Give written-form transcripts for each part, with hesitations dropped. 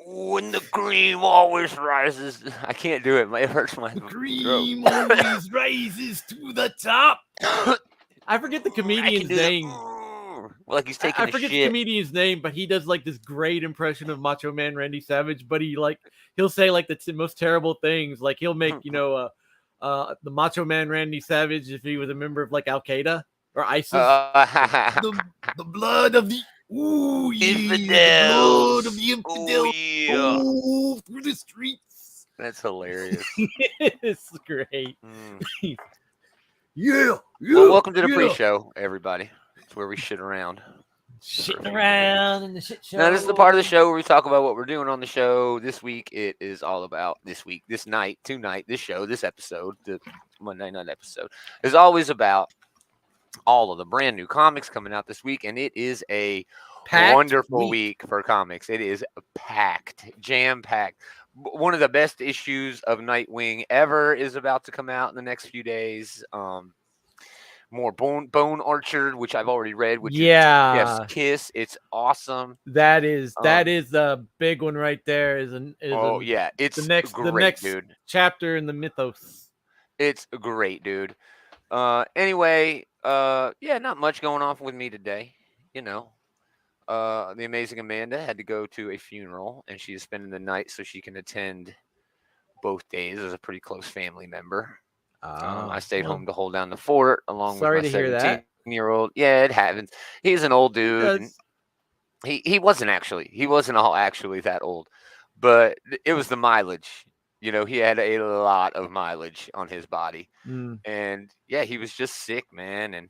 When the cream always rises. I can't do it. It hurts my throat. Cream always rises to the top. I forget the I can comedian's do the name. like he's taking I a forget the shit. comedian's name, but he does like this great impression of Macho Man Randy Savage. But he'll say like the most terrible things. Like he'll make the Macho Man Randy Savage if he was a member of like Al Qaeda or ISIS. The blood of the infidels. The blood of the infidels. Oh yeah. Oh, through the streets. That's hilarious. It's great. Well, welcome to the pre-show, everybody. It's where we shit around. Shitting around in the shit show. Now, this is the part of the show where we talk about what we're doing on the show. This week, it is all about this show, this episode, the Monday night episode, is always about all of the brand new comics coming out this week, and it is a wonderful week for comics. It is packed, jam-packed. One of the best issues of Nightwing ever is about to come out in the next few days. More Bone Orchard, which I've already read, which is Jeff's Kiss. It's awesome. That is the big one right there. It's it's the next dude. Chapter in the mythos. It's great, dude. Anyway, not much going on with me today. You know, the amazing Amanda had to go to a funeral, and she is spending the night so she can attend both days as a pretty close family member. I stayed home to hold down the fort along with my 17-year-old. Yeah, it happens. He's an old dude. He wasn't all actually that old, but it was the mileage. You know, he had a lot of mileage on his body, and he was just sick, man. And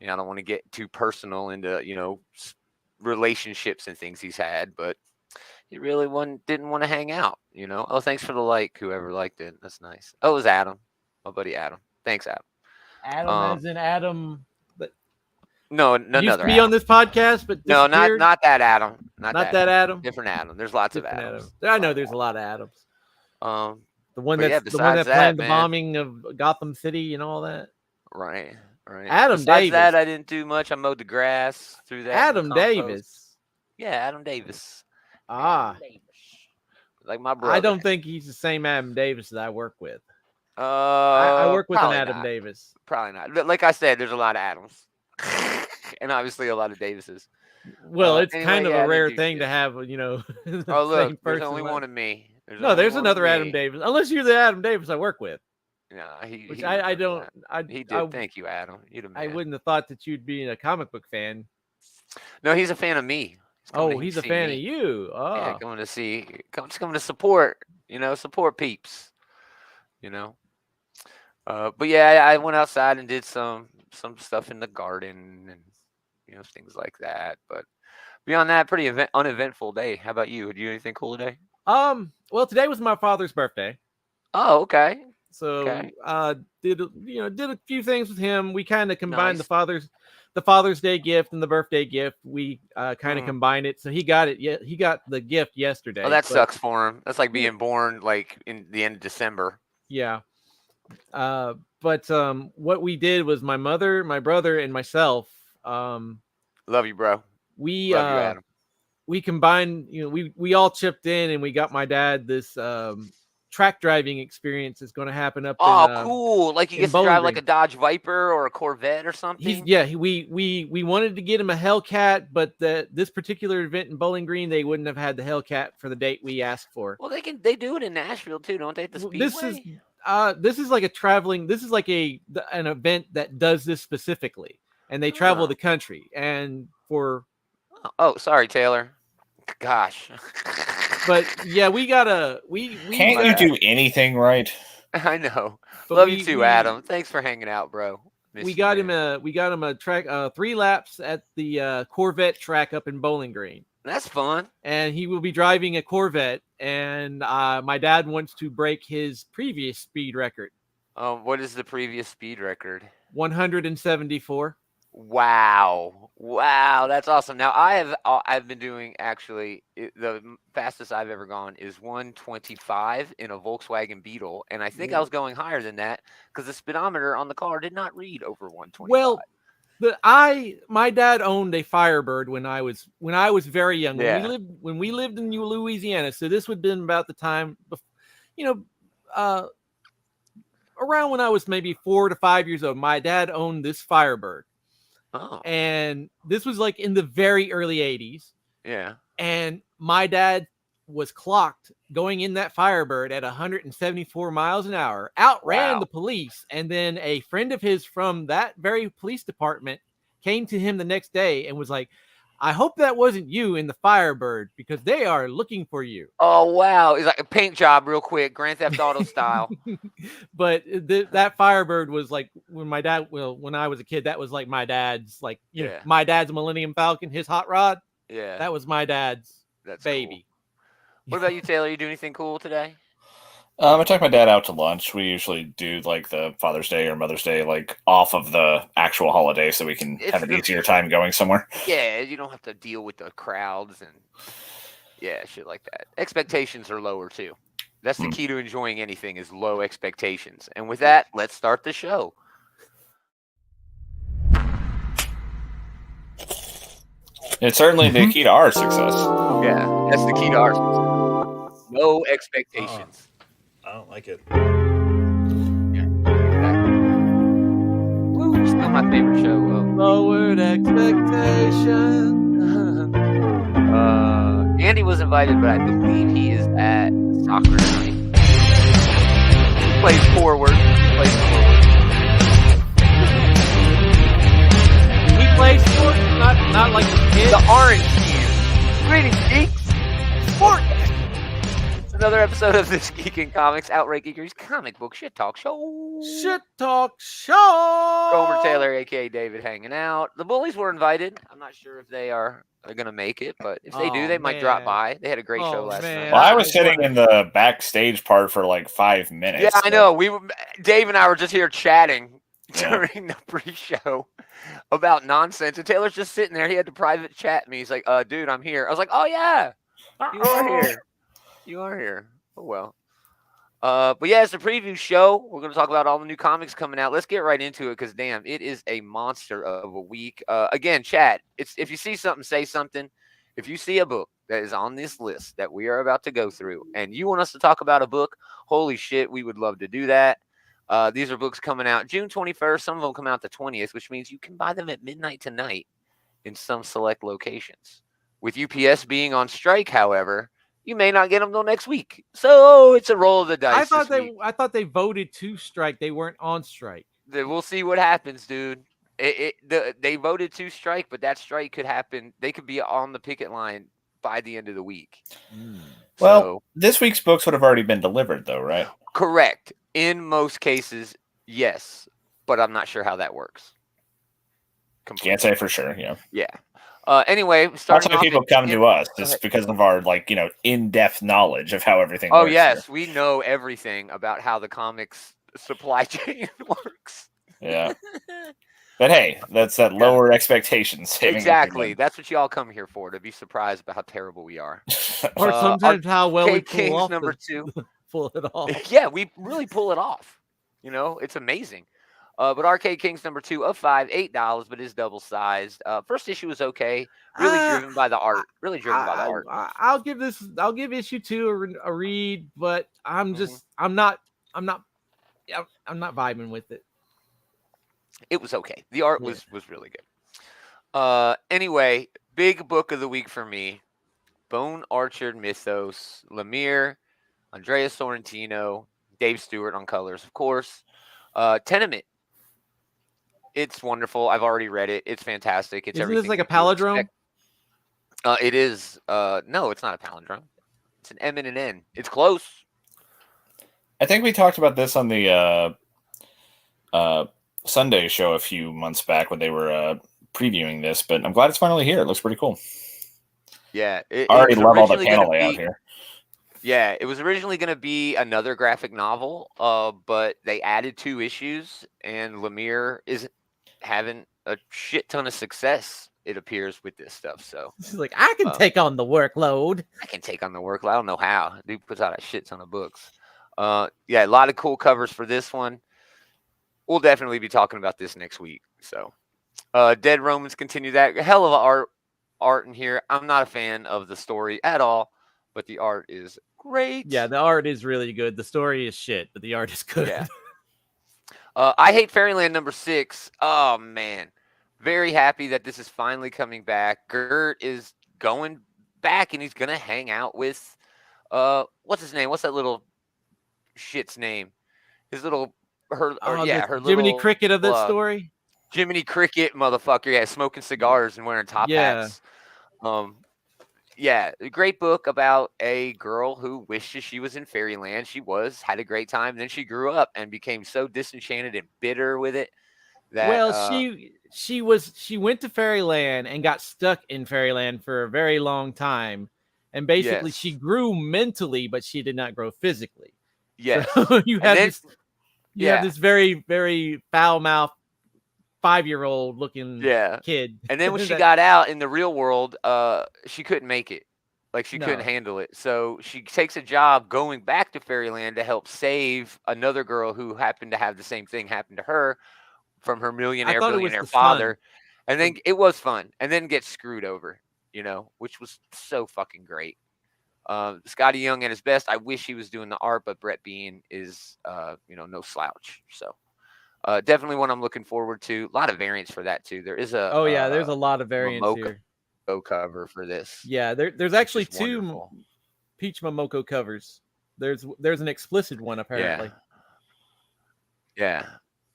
I don't want to get too personal into relationships and things he's had, but he really didn't want to hang out. Oh, thanks for the like, whoever liked it. That's nice. Oh, it was Adam. My buddy Adam. Thanks, Adam. Adam as in Adam. But no, used another to be Adam. on this podcast, but no, not that Adam. Not that Adam. Different Adam. There's lots of Adams. I know there's a lot of Adams. The one that man, planned the bombing of Gotham City and all that. Right. Adam Besides Davis. that, I didn't do much. I mowed the grass through that. Adam Davis. Yeah, Adam Davis. Adam Davis. Like my brother. I don't think he's the same Adam Davis that I work with. I work with an Adam Davis. Probably not. But like I said, there's a lot of Adams. And obviously a lot of Davises. Well, it's kind of a rare thing to have, oh, look, there's only one of me. There's another Adam Davis. Unless you're the Adam Davis I work with. No, I don't. He did. Thank you, Adam. I wouldn't have thought that you'd be a comic book fan. No, he's a fan of me. He's a fan of you. Oh, yeah, coming to support. Support peeps. But yeah, I went outside and did some stuff in the garden and things like that. But beyond that, pretty uneventful day. How about you? Did you do anything cool today? Well, today was my father's birthday. Oh, okay. So did a few things with him. We kind of combined the Father's Day gift and the birthday gift. We kind of combined it. So he got it. Yeah, he got the gift yesterday. Oh, that sucks for him. That's like being born like in the end of December. Yeah. But what we did was my mother, my brother, and myself. Love you, bro. We Love you, Adam. We combined. We all chipped in, and we got my dad this track driving experience is going to happen up. Cool! Like you get to drive like a Dodge Viper or a Corvette or something. We wanted to get him a Hellcat, but this particular event in Bowling Green, they wouldn't have had the Hellcat for the date we asked for. Well, they do it in Nashville too, don't they? At the Speedway. This is like an event that does this specifically, and they travel the country and for. Oh, sorry, Taylor. Gosh. But yeah, we can't you do anything right? I know. Love you too, Adam. Thanks for hanging out, bro. We got him a track 3 laps at the Corvette track up in Bowling Green. That's fun. And he will be driving a Corvette, and my dad wants to break his previous speed record. What is the previous speed record? 174. Wow, that's awesome. Now I've been doing the fastest I've ever gone is 125 in a Volkswagen Beetle, and I think I was going higher than that because the speedometer on the car did not read over 125. Well, My dad owned a Firebird when I was very young. Yeah. When we lived in Louisiana. So this would have been about the time, around when I was maybe 4 to 5 years old. My dad owned this Firebird. Oh. And this was like in the very early 80s. Yeah. And my dad was clocked going in that Firebird at 174 miles an hour, outran the police. And then a friend of his from that very police department came to him the next day and was like, I hope that wasn't you in the Firebird because they are looking for you. Oh, wow. It's like a paint job real quick, Grand Theft Auto style. But that Firebird was like when I was a kid, that was like my dad's, like, my dad's Millennium Falcon, his hot rod. Yeah. That was my dad's baby. Cool. What about you, Taylor? You do anything cool today? I took my dad out to lunch. We usually do like the Father's Day or Mother's Day, like off of the actual holiday, so we can have an easier time going somewhere. Yeah, you don't have to deal with the crowds and shit like that. Expectations are lower too. That's the key to enjoying anything is low expectations. And with that, let's start the show. It's certainly the key to our success. Yeah, that's the key to our success. No expectations. I don't like it. Yeah, exactly. Woo, still my favorite show. Lowered expectation. Andy was invited, but I believe he is at soccer tonight. He plays forward. He plays sports, not like the kids. The orange team. Greetings, geeks. Sport. It's another episode of This Geek in Comics, Outright Geekery's comic book shit talk show. Shit talk show. Gomer Taylor, aka David, hanging out. The bullies were invited. I'm not sure if they are gonna make it, but if they do, they might drop by. They had a great show last night. Well, I was sitting in the backstage part for like 5 minutes. Yeah, I know. Dave and I were just here chatting during the pre-show about nonsense, and Taylor's just sitting there. He had to private chat me. He's like, dude, I'm here. I was like, oh yeah, you are here. You are here. Oh well. But yeah, it's a preview show. We're going to talk about all the new comics coming out. Let's get right into it because, damn, it is a monster of a week. Again, chat, if you see something, say something. If you see a book that is on this list that we are about to go through and you want us to talk about a book, holy shit, we would love to do that. These are books coming out June 21st. Some of them come out the 20th, which means you can buy them at midnight tonight in some select locations. With UPS being on strike, however, you may not get them till next week. So it's a roll of the dice. I thought they voted to strike. They weren't on strike. We'll see what happens, dude. They voted to strike, but that strike could happen. They could be on the picket line by the end of the week. Well, this week's books would have already been delivered, though, right? Correct. In most cases, yes. But I'm not sure how that works. Completely. Can't say for sure, yeah. Yeah. Anyway, that's why people come to us, just because of our in-depth knowledge of how everything works. Oh yes, we know everything about how the comics supply chain works. Yeah. But hey, that's that lower expectations. Exactly. That's what y'all come here for, to be surprised about how terrible we are. Or sometimes how well we pull off number 2. Pull it off. Yeah, we really pull it off. It's amazing. But Arcade Kings number 2 of 5, $8, but is double sized. First issue was okay. Really driven by the art. I'll give issue 2 a read, but I'm not vibing with it. It was okay. The art was really good. Anyway, big book of the week for me. Bone Orchard Mythos. Lemire, Andrea Sorrentino, Dave Stewart on colors, of course. Tenement. It's wonderful. I've already read it. It's fantastic. It's Isn't this like a palindrome? It is. No, it's not a palindrome. It's an M and an N. It's close. I think we talked about this on the Sunday show a few months back when they were previewing this, but I'm glad it's finally here. It looks pretty cool. Yeah. I already love all the panel layout here. Yeah, it was originally going to be another graphic novel, but they added 2 issues, and Lemire is having a shit ton of success, it appears, with this stuff. So she's like, I can take on the workload. I don't know how. Dude puts out a shit ton of books. Yeah, a lot of cool covers for this one. We'll definitely be talking about this next week. So Dead Romans continue that. Hell of a art in here. I'm not a fan of the story at all, but the art is great. Yeah, the art is really good. The story is shit, but the art is good. Yeah. I Hate Fairyland #6. Oh man, very happy that this is finally coming back. Gert is going back, and he's gonna hang out with what's his name? What's that little shit's name? His little her or Oh, yeah, the her Jiminy little Cricket of that story. Jiminy Cricket motherfucker. Yeah, smoking cigars and wearing top Yeah. hats. Yeah, a great book about a girl who wishes she was in fairyland. She had a great time. Then she grew up and became so disenchanted and bitter with it that Well, she went to Fairyland and got stuck in Fairyland for a very long time, and basically she yes, grew mentally, but she did not grow physically. yes, So you and have then this very very foul mouthed 5-year-old looking yeah, kid. and then when she that got out in the real world, she couldn't make it. Like she couldn't no, handle it. So she takes a job going back to fairyland to help save another girl who happened to have the same thing happen to her from her I millionaire thought it was billionaire the son. father. And then it was fun. And then gets screwed over, which was so fucking great. Scotty Young at his best. I wish he was doing the art, but Brett Bean is no slouch. So definitely one I'm looking forward to. A lot of variants for that too. There is Oh yeah, there's a lot of variants Momoko here. cover for this. Yeah, there's actually two Wonderful. Peach Momoko covers. There's an explicit one apparently. Yeah.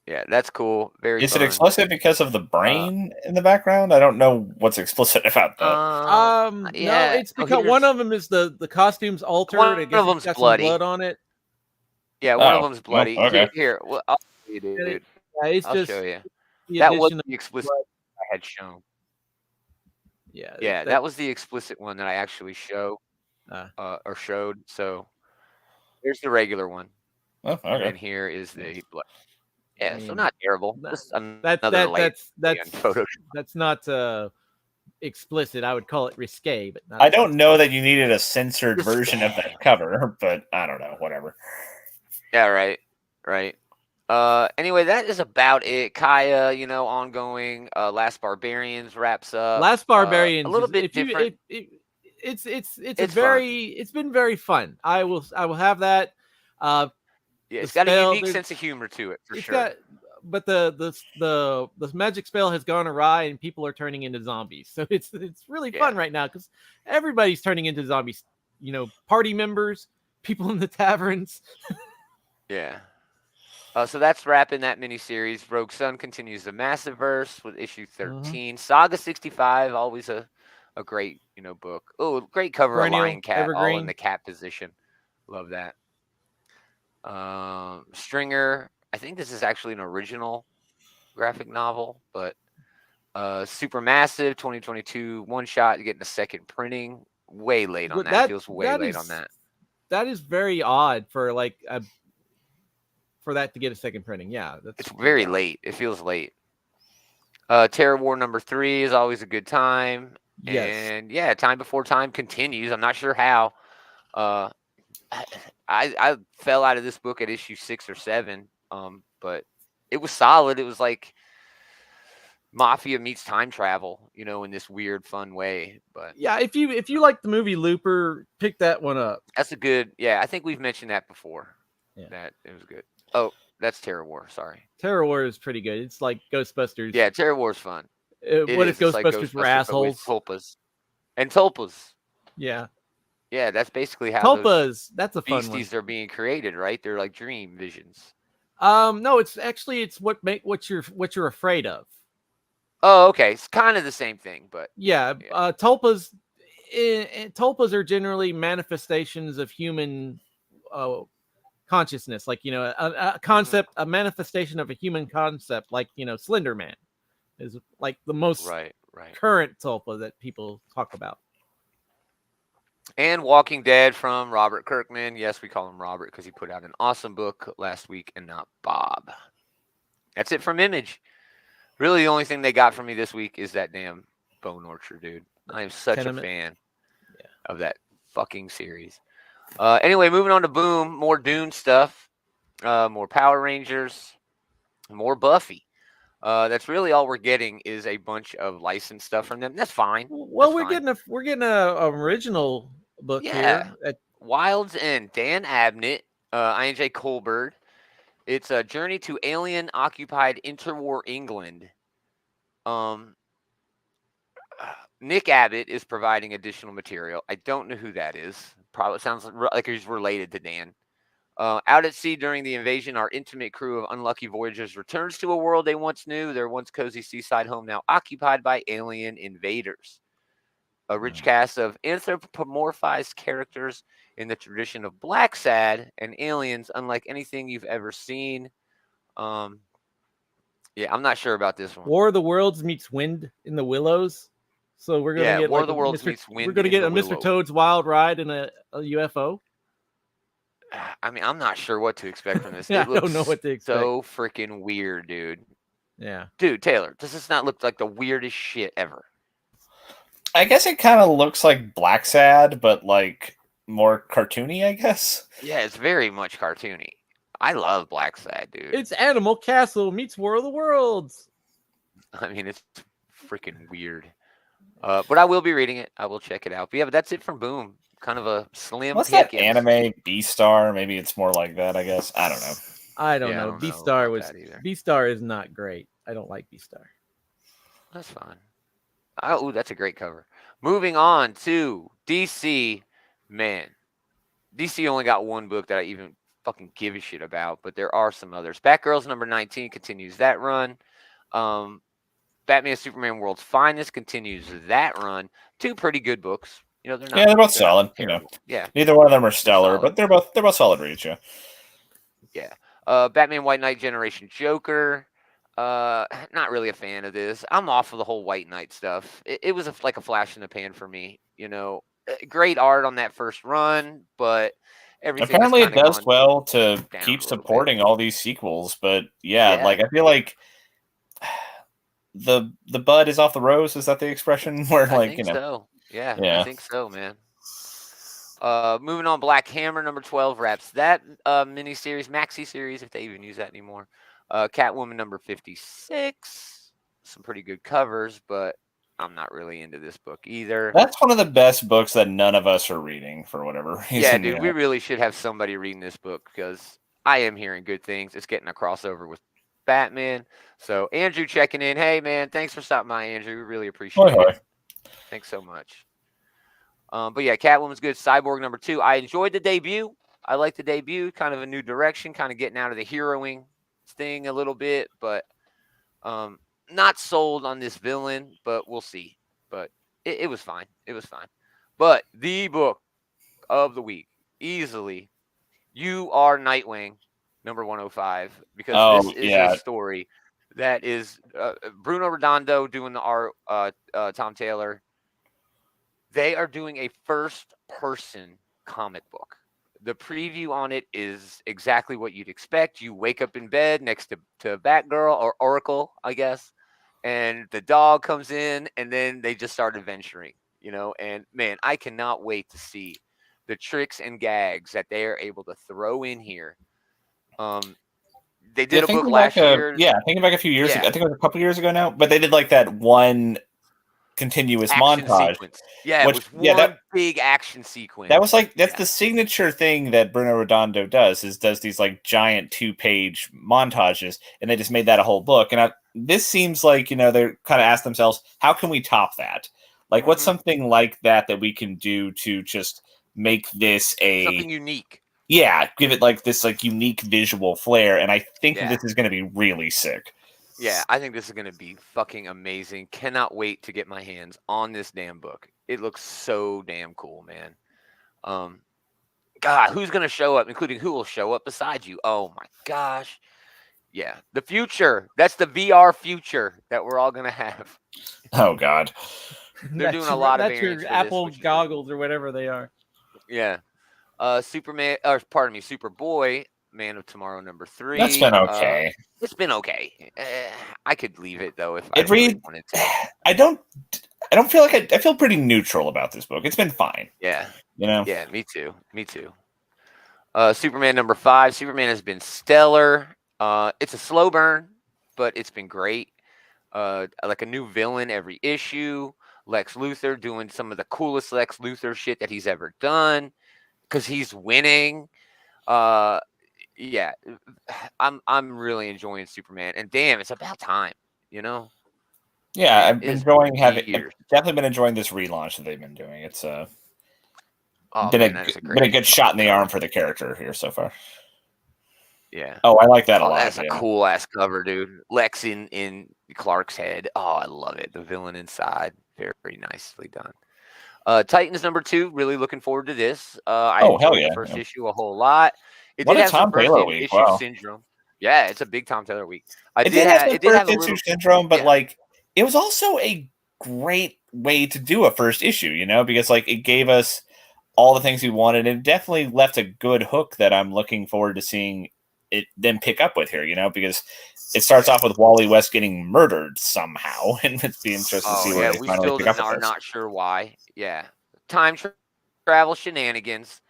Yeah, that's cool. Very Is fun. it explicit because of the brain in the background? I don't know what's explicit about that. No, it's because one of them is the costume's altered. One I guess of it's them's got bloody. some blood on it. Yeah, one of Oh, them's well, bloody. okay. Here, well, I'll show you, dude. Yeah, it's I'll just show you. the That was addition of the explicit blood. I had shown. Yeah, Yeah, that was the explicit one that I actually showed. Or showed. So here's the regular one, Oh, okay. and here is the blood. Yeah, I so mean, not terrible. Just another that's not explicit. I would call it risque, but not I don't know that you needed a censored version of Risque. that cover, but I don't know. Whatever. Yeah, right. Anyway, that is about it. Kaya, ongoing. Last Barbarians wraps up. Last Barbarians a little is, bit if you different. it's Fun. it's been very fun. I will have that. Yeah, it's got a unique sense of humor to it for sure. But the magic spell has gone awry and people are turning into zombies. So it's really fun right now because everybody's turning into zombies. Party members, people in the taverns. Yeah. So that's wrapping that miniseries. Rogue Sun continues the massive verse with issue 13. Saga 65, always a great book. Oh, great cover of Lion Cat, evergreen. all in the cat position. Love that. Stringer. I think this is actually an original graphic novel, but Supermassive 2022 one shot getting a second printing. Way late on that. Feels way late on that. That is very odd for for that to get a second printing. Yeah, it's very late. It feels late. Terror War #3 is always a good time. Yes. And yeah, Time Before Time continues. I'm not sure how. I fell out of this book at issue 6 or 7. But it was solid. It was like Mafia meets time travel, in this weird, fun way. But yeah, if you like the movie Looper, pick that one up. That's a good. Yeah, I think we've mentioned that before. Yeah. That it was good. Oh, that's Terror War. Sorry. Terror War is pretty good. It's like Ghostbusters. Yeah, Terror War is fun. What if Ghostbusters were assholes? Tulpas. And Tulpas. Yeah. Yeah, that's basically how Tulpas. That's a fun one. Beasties are being created, right? They're like dream visions. No, it's what you're afraid of. Oh, okay. It's kind of the same thing, but yeah. Tulpas are generally manifestations of human consciousness, like a concept, a manifestation of a human concept, like Slender Man is like the most current tulpa that people talk about. And Walking Dead from Robert Kirkman. Yes, we call him Robert because he put out an awesome book last week and not Bob. That's it from Image. Really, the only thing they got from me this week is that damn Bone Orchard, dude. I am such a fan of that fucking series. Anyway, moving on to Boom. More Dune stuff. More Power Rangers. More Buffy. That's really all we're getting is a bunch of licensed stuff from them. That's fine. Well, That's fine. we're getting a original book Yeah. here. Wild's End, Dan Abnett, INJ Colbert. It's a journey to alien-occupied interwar England. Um, Nick Abbott is providing additional material. I don't know who that is. Probably sounds like he's related to Dan. Out at sea during the invasion, our intimate crew of unlucky voyagers returns to a world they once knew, their once cozy seaside home now occupied by alien invaders. A rich cast of anthropomorphized characters in the tradition of Black Sad and aliens unlike anything you've ever seen. Yeah, I'm not sure about this one. War of the Worlds meets Wind in the Willows. So we're gonna get War like of the Worlds meets Wind. We're gonna get in a the Mr. Willow. Toad's Wild Ride in a UFO. I mean, I'm not sure what to expect from this. Yeah, It looks I don't know what to expect. so freaking weird, dude. Yeah. Dude, Taylor, does this not look like the weirdest shit ever? I guess it kind of looks like Black Sad, but like more cartoony, I guess. Yeah, it's very much cartoony. I love Black Sad, dude. It's Animal Castle meets War of the Worlds. I mean, it's freaking weird. But I will be reading it. I will check it out. But yeah, but that's it from Boom. Kind of a slim What's pick. that anime B-Star? Maybe it's more like that, I guess. I don't know. I don't Yeah, I know. don't B know Star about was that either. B Star is not great. I don't like B Star. That's fine. Oh, that's a great cover. Moving on to DC. Man, DC only got one book that I even fucking give a shit about, but there are some others. Batgirl's number 19 continues that run. Batman Superman World's Finest continues that run. Two pretty good books. You know, they're not. Yeah, they're both they're not solid. You know, terrible. Yeah, neither one of them are stellar, solid. but they're both solid reads. Yeah. yeah. Batman White Knight Generation Joker. Not really a fan of this. I'm off of the whole White Knight stuff. It was like a flash in the pan for me. You know, great art on that first run, but everything. Apparently, has it kinda does gone well to down keep a little supporting bit. all these sequels. But yeah, Yeah. like I feel like the bud is off the rose. Is that the expression? Where I like think so. Yeah, I yeah. think so, man. Moving on, Black Hammer number 12 wraps that mini series, maxi series, if they even use that anymore. Catwoman number 56. Some pretty good covers, but I'm not really into this book either. That's one of the best books that none of us are reading for whatever reason. Yeah, dude, you we know? really should have somebody reading this book because I am hearing good things. It's getting a crossover with Batman. So Andrew checking in. Hey, man, thanks for stopping by, Andrew. We really appreciate Hoi, hoi. it. Thanks so much. But yeah, Catwoman's good. Cyborg number 2. I enjoyed the debut. I like the debut. Kind of a new direction. Kind of getting out of the heroing thing a little bit, but not sold on this villain. But we'll see. But it was fine. It was fine. But the book of the week, easily, You Are Nightwing, number 105, because this is a story that is Bruno Redondo doing the art, Tom Taylor. They are doing a first-person comic book. The preview on it is exactly what you'd expect. You wake up in bed next to Batgirl or Oracle, I guess, and the dog comes in, and then they just start adventuring, you know. And man, I cannot wait to see the tricks and gags that they are able to throw in here. They did a book last year. Thinking back a few years Yeah. ago. I think it was a couple years ago now. But they did like that one continuous Action montage. sequence. Yeah, which, it was one big action sequence. That was like that's the signature thing that Bruno Redondo does these like giant 2-page montages, and they just made that a whole book. And this seems like, you know, they're kind of asked themselves, how can we top that? Like, what's something like that we can do to just make this something unique? Yeah, give it like this like unique visual flair, and I think this is going to be really sick. Yeah, I think this is going to be fucking amazing. Cannot wait to get my hands on this damn book. It looks so damn cool, man. God, who's going to show up, including who will show up beside you? Oh my gosh. Yeah, the future. That's the VR future that we're all going to have. Oh God. They're doing a lot of variants. That's your Apple goggles or whatever they are. Yeah. Superboy, Man of Tomorrow number 3. That's been okay. It's been okay. I could leave it though if I really wanted to. I don't feel like I feel pretty neutral about this book. It's been fine. Yeah. You know? Yeah, me too. Me too. Superman number 5. Superman has been stellar. It's a slow burn, but it's been great. like a new villain every issue. Lex Luthor doing some of the coolest Lex Luthor shit that he's ever done because he's winning. Yeah, I'm really enjoying Superman, and damn, it's about time. You know, Yeah, damn, I've been it's enjoying been having years. definitely been enjoying this relaunch that they've been doing. It's Oh been man, that is a been a great good shot in the cover. arm for the character here so far. Yeah. Oh, I like that a Oh, lot. that's a Yeah. cool ass cover, dude. Lex in Clark's head. Oh, I love it. The villain inside, very nicely done. Titans #2. Really looking forward to this. I Oh, hell enjoyed the yeah. first Yeah. issue a whole lot. It What did a have some Tom first Taylor week. issue Wow. syndrome. Yeah, it's a big Tom Taylor week. It did have the It did have first a issue little. syndrome, but Yeah. like it was also a great way to do a first issue, you know, because like it gave us all the things we wanted and definitely left a good hook that I'm looking forward to seeing it then pick up with here, you know, because it starts off with Wally West getting murdered somehow, and it's be interesting to Oh see where yeah, they we finally still pick up with are this. not sure why. Yeah, time travel shenanigans.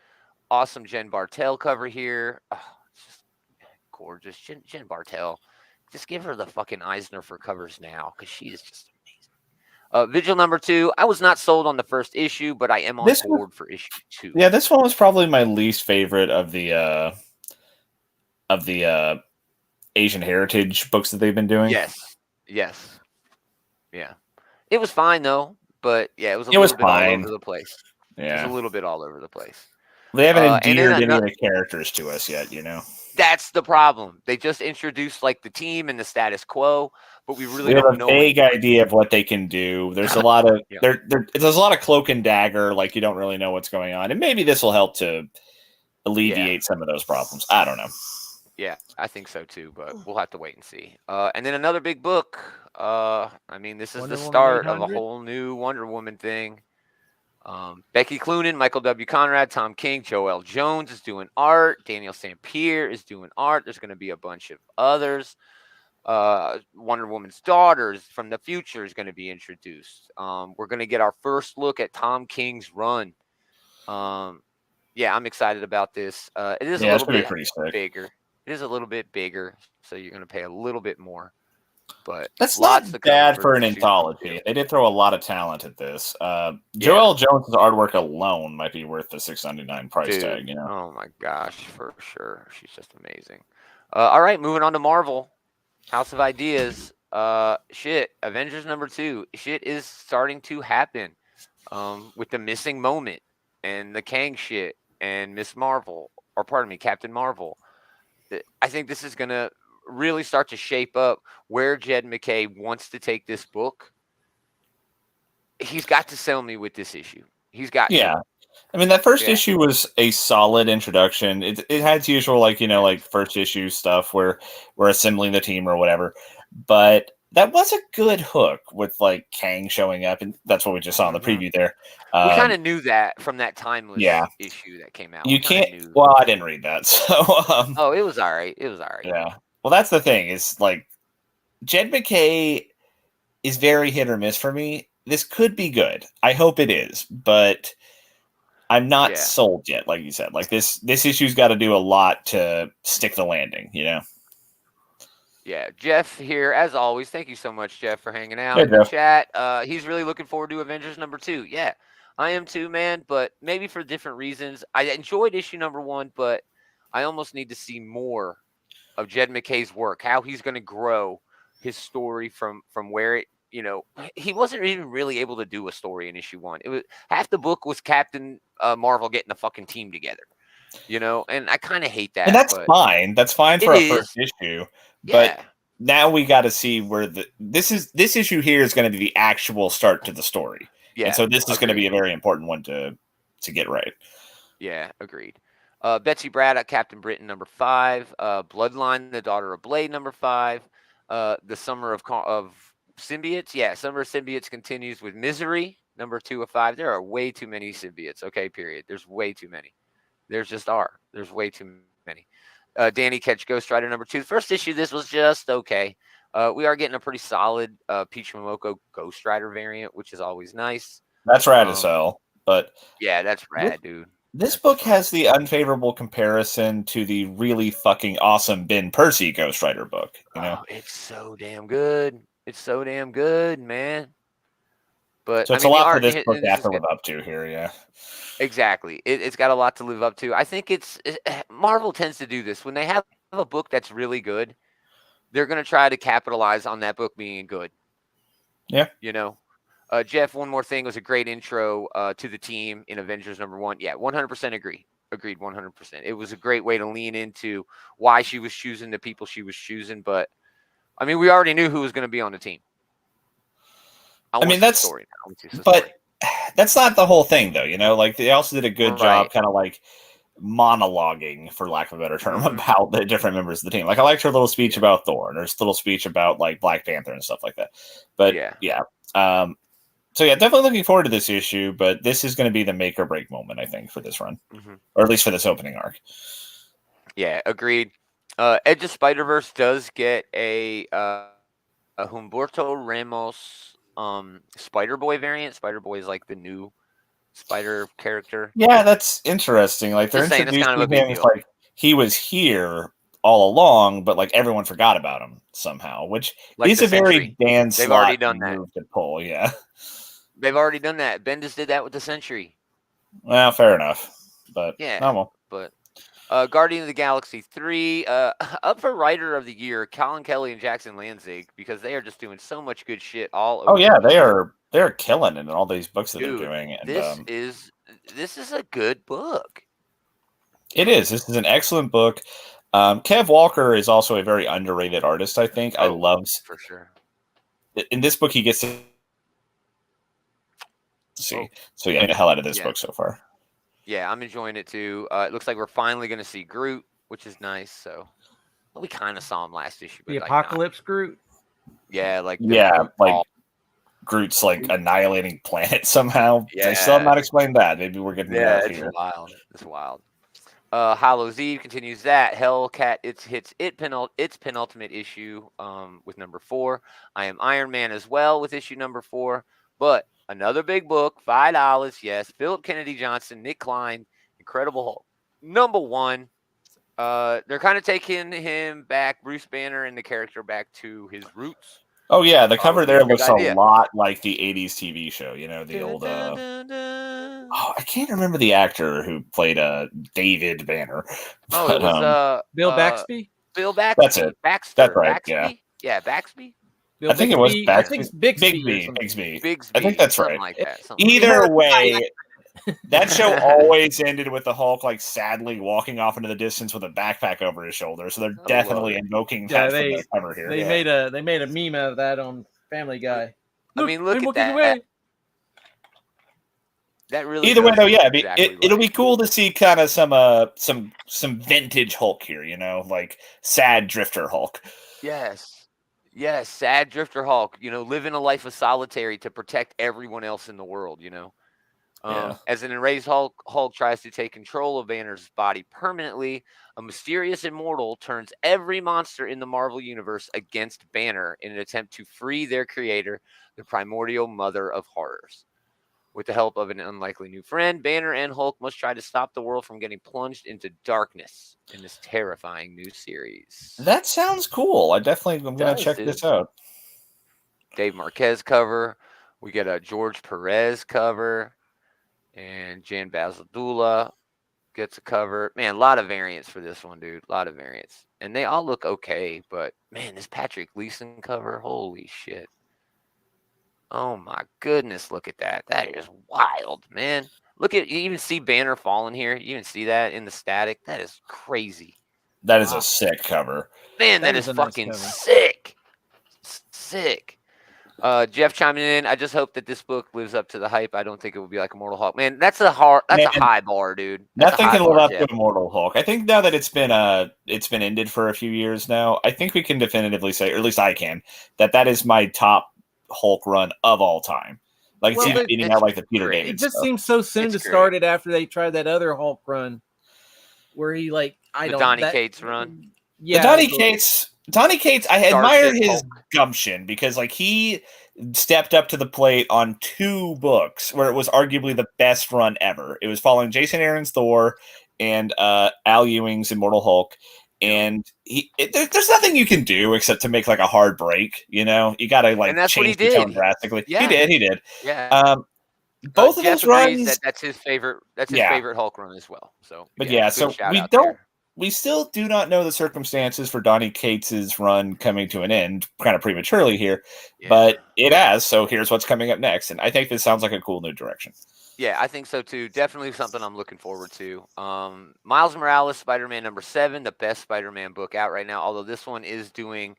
Awesome Jen Bartel cover here. Oh, it's just gorgeous. Jen Bartel. Just give her the fucking Eisner for covers now because she is just amazing. Vigil #2. I was not sold on the first issue, but I am on This was, board for issue 2. yeah, this one was probably my least favorite of the Asian heritage books that they've been doing. Yes. Yes. Yeah. It was fine though, but yeah, it was a It was little bit all fine. over the place. Just a Yeah. little bit all over the place. They haven't And then endeared any of the characters to us yet, you know. that's the problem. They just introduced like the team and the status quo, but we really We have don't a know vague anymore. idea of what they can do. There's a lot of Yeah. there's a lot of cloak and dagger, like you don't really know what's going on. And maybe this will help to alleviate some of those problems. I don't know. Yeah, I think so too, but we'll have to wait and see. And then another big book. I mean, this is Wonder the Woman start of a 800? whole new Wonder Woman thing. Becky Cloonan, Michael W. Conrad, Tom King, Joel Jones is doing art. Daniel St. Pierre is doing art. There's going to be a bunch of others. Wonder Woman's daughters from the future is going to be introduced. We're going to get our first look at Tom King's run. Yeah, I'm excited about this. It is a little bit pretty sick. bigger. It is a little bit bigger, so you're going to pay a little bit more. But That's lots not to bad come for an issue anthology. 2. They did throw a lot of talent at this. Joel Jones' artwork alone might be worth the $6.99 price tag. You know. Oh my gosh, for sure. She's just amazing. All right, moving on to Marvel. House of Ideas. Shit. Avengers #2. Shit is starting to happen. With the missing moment and the Kang shit and Miss Marvel, or pardon me, Captain Marvel. I think this is gonna really start to shape up where Jed MacKay wants to take this book. He's got to sell me with this issue. He's got Yeah. to. I mean, that first issue was a solid introduction. It had its usual, like, you know, like first issue stuff where we're assembling the team or whatever. But that was a good hook with like Kang showing up, and that's what we just saw in the preview there. We kind of knew that from that Timeless issue that came out. You can't. Well, I didn't read that, so. Oh, it was all right. It was all right. Yeah. Well, that's the thing. Is like Jed MacKay is very hit or miss for me. This could be good. I hope it is, but I'm not sold yet. Like you said, like this issue's got to do a lot to stick the landing. You know. Yeah, Jeff here as always. Thank you so much, Jeff, for hanging out Hey, in the Jeff. chat. He's really looking forward to Avengers #2. Yeah, I am too, man. But maybe for different reasons. I enjoyed issue #1, but I almost need to see more of Jed MacKay's work. How he's going to grow his story from where it. You know, he wasn't even really able to do a story in issue 1. It was half the book was Captain Marvel getting the fucking team together. You know, and I kind of hate that. And that's fine. That's fine for a first issue. But now we got to see where this issue here is going to be the actual start to the story. Yeah. And so this is going to be a very important one to get right. Yeah, agreed. Betsy Braddock, Captain Britain #5. Bloodline, the daughter of Blade #5. The Summer of Symbiotes. Yeah, Summer of Symbiotes continues with Misery #2 of 5. There are way too many symbiotes. Okay, period. There's way too many. There's just are. There's way too many. Danny Ketch Ghost Rider #2. The first issue, this was just okay. We are getting a pretty solid Peach Momoko Ghost Rider variant, which is always nice. That's rad as hell. But yeah, that's rad, dude. This book has the unfavorable comparison to the really fucking awesome Ben Percy Ghost Rider book. You know, it's so damn good. It's so damn good, man. But So I it's a mean, the lot for art this book and to this have is to good. live up to here. Yeah. Exactly. It's got a lot to live up to. I think Marvel tends to do this when they have a book that's really good. They're going to try to capitalize on that book being good. Yeah. You know, Jeff. One more thing, was a great intro to the team in Avengers #1. Yeah, 100% agree. Agreed, 100%. It was a great way to lean into why she was choosing the people she was choosing. But I mean, we already knew who was going to be on the team. I I want mean, to see the that's, story now. I want to see the but story. that's not the whole thing, though. You know, like they also did a good job, Right. kind of like monologuing, for lack of a better term, Mhm. about the different members of the team. Like I liked her little speech Yeah. about Thor, and her little speech about like Black Panther and stuff like that. But Yeah. yeah, so yeah, definitely looking forward to this issue. But this is going to be the make or break moment, I think, for this run, Mhm. or at least for this opening arc. Yeah, agreed. Edge of Spider-Verse does get a Humberto Ramos Spider-Boy variant. Spider-Boy is like the new Spider character. Yeah, that's interesting. Like they're Just saying, it's kind of a introducing big him as deal. like he was here all along, but like everyone forgot about him somehow, which Like is the a very Sentry. Dan They've already Slott done that. move to pull. Yeah. They've already done that. Bendis did that with the Sentry. Well, fair enough. But Yeah, no, well. but Guardian of the Galaxy 3, up for Writer of the Year, Colin Kelly and Jackson Lanzig, because they are just doing so much good shit all Oh over the yeah, place. they're killing it in all these books that they're Dude, doing, and this is a good book. it is. This is an excellent book. Kev Walker is also a very underrated artist. I think I Oh, love for sure. in this book he gets to see. Oh, So yeah, the hell out of this yeah. book so far. Yeah, I'm enjoying it too. It looks like we're finally going to see Groot, which is nice. So we kind of saw him last issue, but The like not. Apocalypse Groot. Yeah, like the Yeah, Groot like ball. Groot's like annihilating planets somehow. I still have Yeah, not explained that. Maybe we're getting to yeah, that it's here. wild. It's wild. Hallows Eve continues that. Hellcat its penultimate issue with #4. I am Iron Man as well with issue #4. But another big book, $5. Yes, Philip Kennedy Johnson, Nick Klein, Incredible Hulk #1. They're kind of taking him back, Bruce Banner and the character back to his roots. Oh yeah, the cover Which is there a big looks a idea. lot like the '80s TV show. You know, the Dun, old. dun, dun, dun. Oh, I can't remember the actor who played David Banner. Oh, it But was Bill Baxby. Bill that's it. Baxby. That's Baxter. right. Yeah, Baxby? Yeah, Baxby? Bill I think it was Bixby. I think Baxby. it's Bixby or Bigsby. something. Bigsby. I think Bigsby. that's Something right. like that. Something like Either Her- way, that show always ended with the Hulk like sadly walking off into the distance with a backpack over his shoulder. So they're I love definitely it. invoking Yeah, that from the cover here. they Yeah. made a meme out of that on Family Guy. I mean, look I'm at walking that. away. That really Either way, does though, look yeah, exactly it'll be like. cool to see kind of some vintage Hulk here. You know, like sad Drifter Hulk. Yes. Yes, sad Drifter Hulk, living a life of solitary to protect everyone else in the world, Yeah. As an enraged Hulk tries to take control of Banner's body permanently, a mysterious immortal turns every monster in the Marvel Universe against Banner in an attempt to free their creator, the primordial mother of horrors. With the help of an unlikely new friend, Banner and Hulk must try to stop the world from getting plunged into darkness in this terrifying new series. That sounds cool. I definitely am gonna check Dude. this out. Dave Marquez cover. We get a George Perez cover. And Jan Bazaldula gets a cover. Man, a lot of variants for this one, dude. A lot of variants. And they all look okay, but man, this Patrick Leeson cover, holy shit. Oh my goodness, look at that. That is wild, man. Look at, you even see Banner falling here. You even see that in the static. That is crazy. That is Wow. a sick cover. Man, That that is is a nice fucking cover. sick. Sick. Jeff chiming in. I just hope that this book lives up to the hype. I don't think it will be like Immortal Hulk. Man, that's a high bar, dude. That's Nothing a high can live bar, up Jeff. to Immortal Hulk. I think now that it's been ended for a few years now, I think we can definitively say, or at least I can, that is my top Hulk run of all time. Like it's Well, even it- beating it's out like the Peter great. It David just stuff. seems so soon It's to great. start it after they tried that other Hulk run, where he The Donny Cates run. Yeah, Donny Cates, I admire Starship his Hulk. gumption because like he stepped up to the plate on 2 books where it was arguably the best run ever. It was following Jason Aaron's Thor and Al Ewing's Immortal Hulk. And there's nothing you can do except to make like a hard break. You got to like And that's what he change the tone did. drastically. Yeah. He did. Yeah. Both of Jeff those agrees runs, that's his favorite. That's his yeah. favorite Hulk run as well. So But yeah, yeah, good so shout out there. we still do not know the circumstances for Donny Cates' run coming to an end kind of prematurely here, but it has. So here's what's coming up next, and I think this sounds like a cool new direction. Yeah, I think so too. Definitely something I'm looking forward to. Miles Morales, Spider-Man #7, the best Spider-Man book out right now. Although this one is doing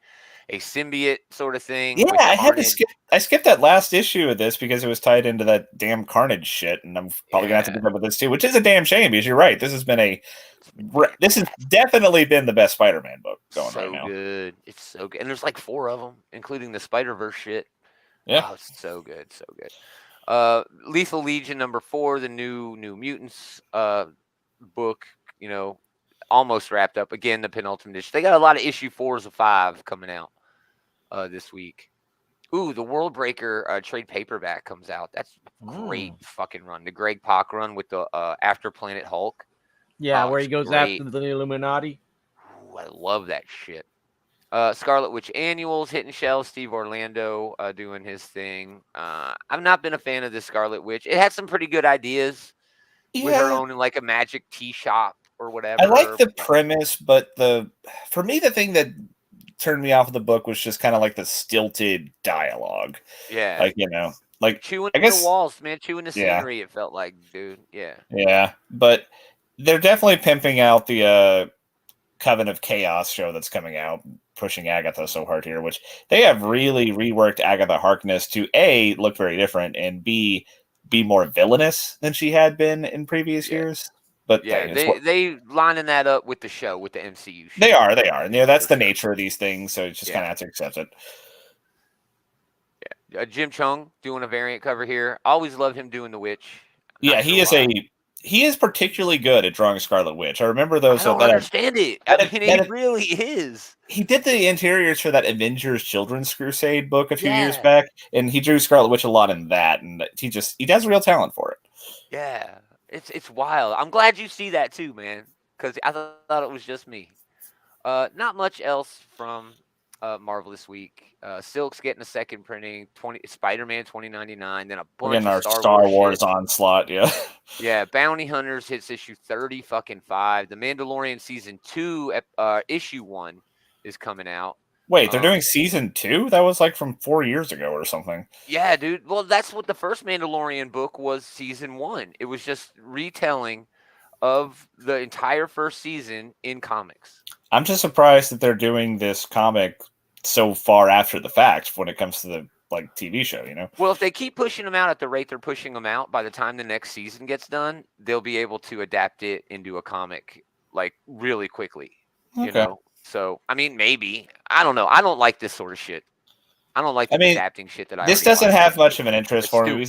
a symbiote sort of thing. Yeah, with the I had to Carnage. skip. I skipped that last issue of this because it was tied into that damn Carnage shit, and I'm probably gonna have to pick up with this too, which is a damn shame because you're right. This has been this has definitely been the best Spider-Man book going right now. So good. It's so good, and there's like 4 of them, including the Spider-Verse shit. Yeah, oh, it's so good, so good. Lethal Legion #4, the new Mutants book. Almost wrapped up. Again, the penultimate issue. They got a lot of issue 4s of 5 coming out this week. Ooh, the World Breaker trade paperback comes out. That's great fucking run. The Greg Pak run with the After Planet Hulk. Yeah, where he goes great. after the Illuminati. Ooh, I love that shit. Scarlet Witch Annuals hitting shelves. Steve Orlando doing his thing. I've not been a fan of this Scarlet Witch. It had some pretty good ideas with her own like a magic tea shop or whatever. I like the premise, but for me the thing that turned me off of the book was just kind of like the stilted dialogue. Yeah, like chewing I guess, the walls, man, chewing the scenery. It felt like, dude. Yeah, but they're definitely pimping out the Coven of Chaos show that's coming out, pushing Agatha so hard here, which they have really reworked Agatha Harkness to A, look very different, and B, be more villainous than she had been in previous years. But yeah, they lining that up with the show, with the MCU show. They are, and that's the nature of these things, so you just kind of have to accept it. Yeah, Jim Chung doing a variant cover here. Always loved him doing the Witch. Yeah, he is particularly good at drawing Scarlet Witch. I remember those. I don't understand it. He really is. He did the interiors for that Avengers Children's Crusade book a few years back, and he drew Scarlet Witch a lot in that, and he has real talent for it. Yeah, it's wild. I'm glad you see that too, man, because I thought it was just me. Not much else from Marvel this week. Silk's getting a second printing. Spider-Man 2099. Then a bunch of Star Wars onslaught. Yeah. Yeah. Bounty Hunters hits issue 30-5. The Mandalorian season 2 issue 1 is coming out. Wait, they're doing season 2? That was like from 4 years ago or something. Yeah, dude. Well, that's what the first Mandalorian book was. Season 1. It was just retelling of the entire first season in comics. I'm just surprised that they're doing this comic so far after the fact when it comes to the TV show, Well, if they keep pushing them out at the rate they're pushing them out, by the time the next season gets done, they'll be able to adapt it into a comic really quickly. Okay. So I mean, maybe, I don't know. I don't like this sort of shit. I don't like adapting shit that this doesn't have much of an interest for me.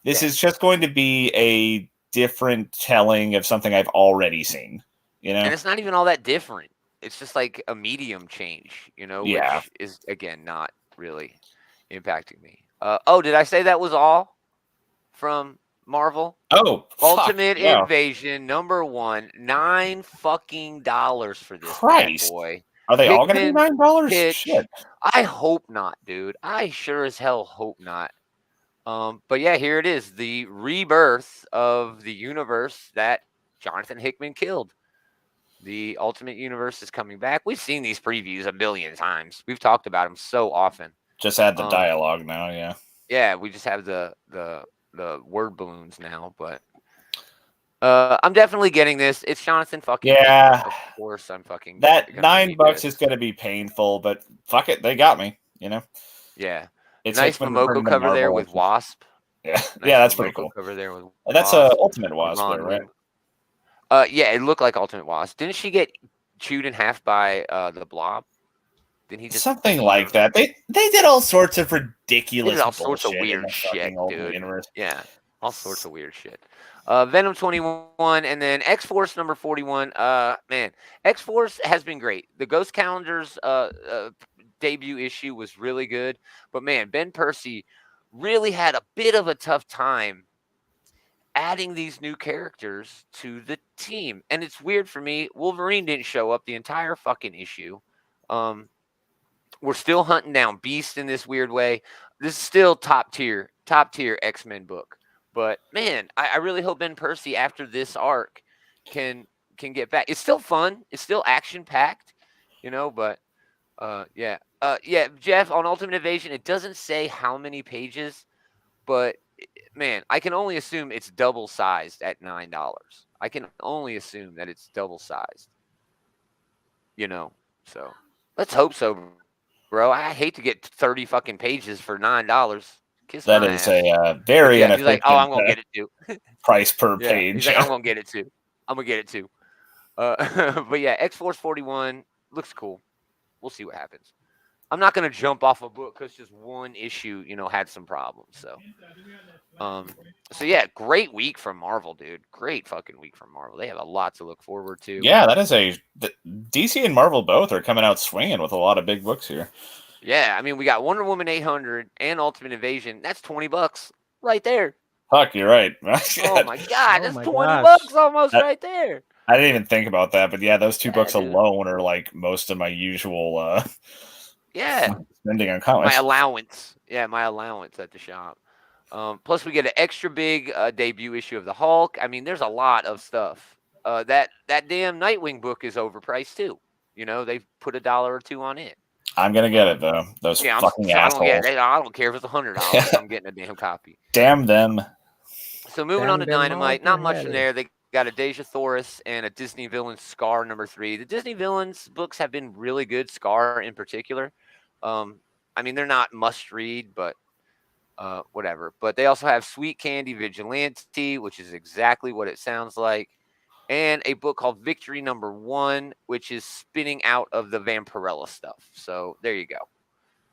This is just going to be a different telling of something I've already seen. And it's not even all that different. It's just like a medium change, which is, again, not really impacting me. Did I say that was all from Marvel? Oh, Ultimate Invasion #1, $9 for this Christ. bad boy. Are they all going to be $9? Shit. I hope not, dude. I sure as hell hope not. But yeah, here it is, the rebirth of the universe that Jonathan Hickman killed. The Ultimate Universe is coming back. We've seen these previews a billion times. We've talked about them so often. Just add the dialogue now, yeah. Yeah, we just have the word balloons now, but I'm definitely getting this. It's Jonathan fucking Hickman. Of course I'm fucking that $9 is going to be painful, but fuck it, they got me, Yeah. It's nice Momoko cover there with Wasp. Yeah. Nice that's pretty cool. Cover there with Wasp. That's Ultimate Wasp, right? Yeah, it looked like Ultimate Wasp. Didn't she get chewed in half by the Blob? Didn't he just something like that? They did all sorts of ridiculous, all sorts of weird shit, dude. Universe. Yeah, all sorts of weird shit. Venom 21, and then X-Force #41. Man, X-Force has been great. The Ghost Calendar's debut issue was really good, but man, Ben Percy really had a bit of a tough time adding these new characters to the team. And it's weird for me. Wolverine didn't show up the entire fucking issue. We're still hunting down Beast in this weird way. This is still top tier X-Men book. But man, I really hope Ben Percy after this arc can get back. It's still fun. It's still action packed, but yeah. Jeff, on Ultimate Invasion, it doesn't say how many pages, but man, I can only assume it's double sized at $9. I can only assume that it's double sized. So let's hope so, bro. I hate to get 30 fucking pages for $9. Kiss That my is ass. a very Yeah, he's like, inefficient oh, I'm gonna get it too. price per Yeah, page. he's like, I'm gonna get it too. But yeah, X-Force 41 looks cool. We'll see what happens. I'm not gonna jump off a book because just one issue, had some problems. So yeah, great week from Marvel, dude. Great fucking week from Marvel. They have a lot to look forward to. Yeah, that is DC and Marvel both are coming out swinging with a lot of big books here. Yeah, I mean, we got Wonder Woman 800 and Ultimate Invasion. That's $20 right there. Fuck, you're right. Oh my god, that's my $20 gosh. almost right there. I didn't even think about that, but yeah, those two books dude. alone are like most of my usual spending on comics. My allowance. Yeah, my allowance at the shop. Plus, we get an extra big debut issue of the Hulk. I mean, there's a lot of stuff. That damn Nightwing book is overpriced too. They've put $1 or $2 on it. I'm gonna get it though. Those fucking assholes. I don't care if it's $100. I'm getting a damn copy. Damn them. So moving on to Dynamite, not much in there. They got a Deja Thoris and a Disney Villains Scar #3. The Disney Villains books have been really good. Scar in particular. I mean, they're not must read, but whatever. But they also have Sweet Candy Vigilante, which is exactly what it sounds like, and a book called Victory #1, which is spinning out of the Vampirella stuff. So there you go.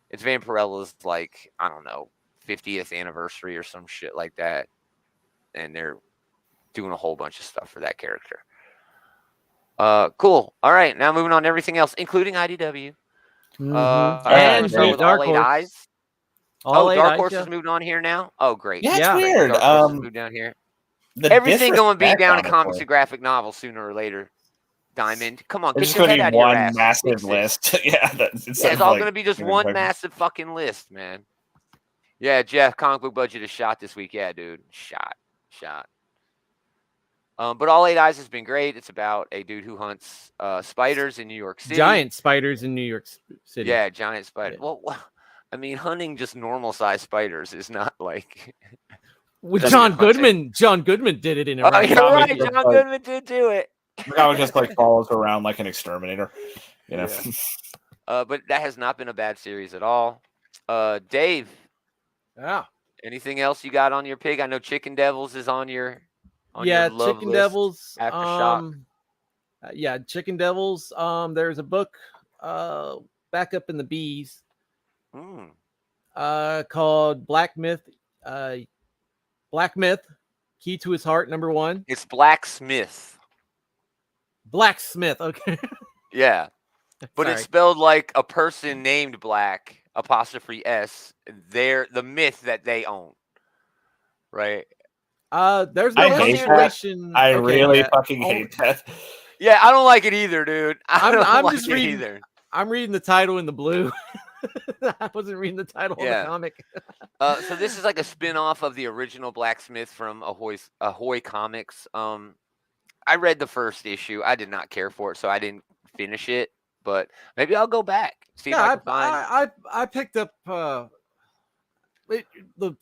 It's Vampirella's, like, I don't know, 50th anniversary or some shit like that. And they're doing a whole bunch of stuff for that character. Cool. All right. Now moving on to everything else, including IDW. And Dark Horse. Eyes. Dark Horse has moved on here now. Oh, great. Yeah, it's weird. Dark Horse has moved down here. Everything going to be down to comics and graphic novels sooner or later. Diamond, come on, get your head out of your ass. One massive list. It's all going to be just one massive fucking list, man. Yeah, Jeff, comic book budget is shot this week. Yeah, dude, shot. But All Eight Eyes has been great. It's about a dude who hunts spiders in New York City. Giant spiders in New York City. Yeah, giant spiders. Yeah. Well, I mean, hunting just normal sized spiders is not like. Well, John Goodman did it in a. Oh, you're right. John Goodman did do it. The guy just like follows around like an exterminator, Yeah. But that has not been a bad series at all. Dave. Yeah. Anything else you got on your pig? I know Chicken Devils is on your. Your love Chicken list Devils. Aftershock. Chicken Devils. There's a book back up in the bees called Black Myth. Black Myth, Key to His Heart, #1. It's Blacksmith. Blacksmith, okay. Yeah. But it's spelled like a person named Black, 'S. They're the myth that they own. Right? There's no translation. I really fucking hate that. Yeah, I don't like it either, dude. I'm just reading either. I'm reading the title in the blue. I wasn't reading the title of the comic. So this is like a spin-off of the original Blacksmith from Ahoy Comics. I read the first issue. I did not care for it, so I didn't finish it. But maybe I'll go back. See if I can find. I picked up the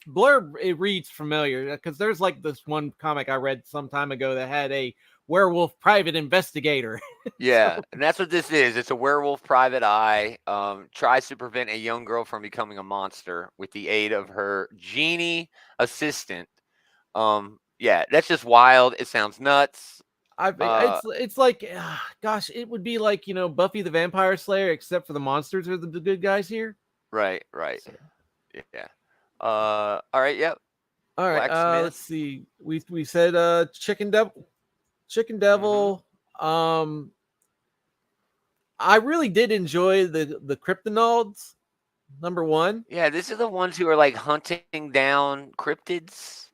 blurb. It reads familiar because there's like this one comic I read some time ago that had a werewolf private investigator. Yeah, and that's what this is. It's a werewolf private eye. Tries to prevent a young girl from becoming a monster with the aid of her genie assistant. Yeah, that's just wild. It sounds nuts. It's like, gosh, it would be like, Buffy the Vampire Slayer, except for the monsters are the good guys here. Right. So. Yeah. All right. Yep. All right. Let's see. We said Chicken Devil. Mm-hmm. I really did enjoy the Kryptonauts #1. Yeah, this is the ones who are like hunting down cryptids.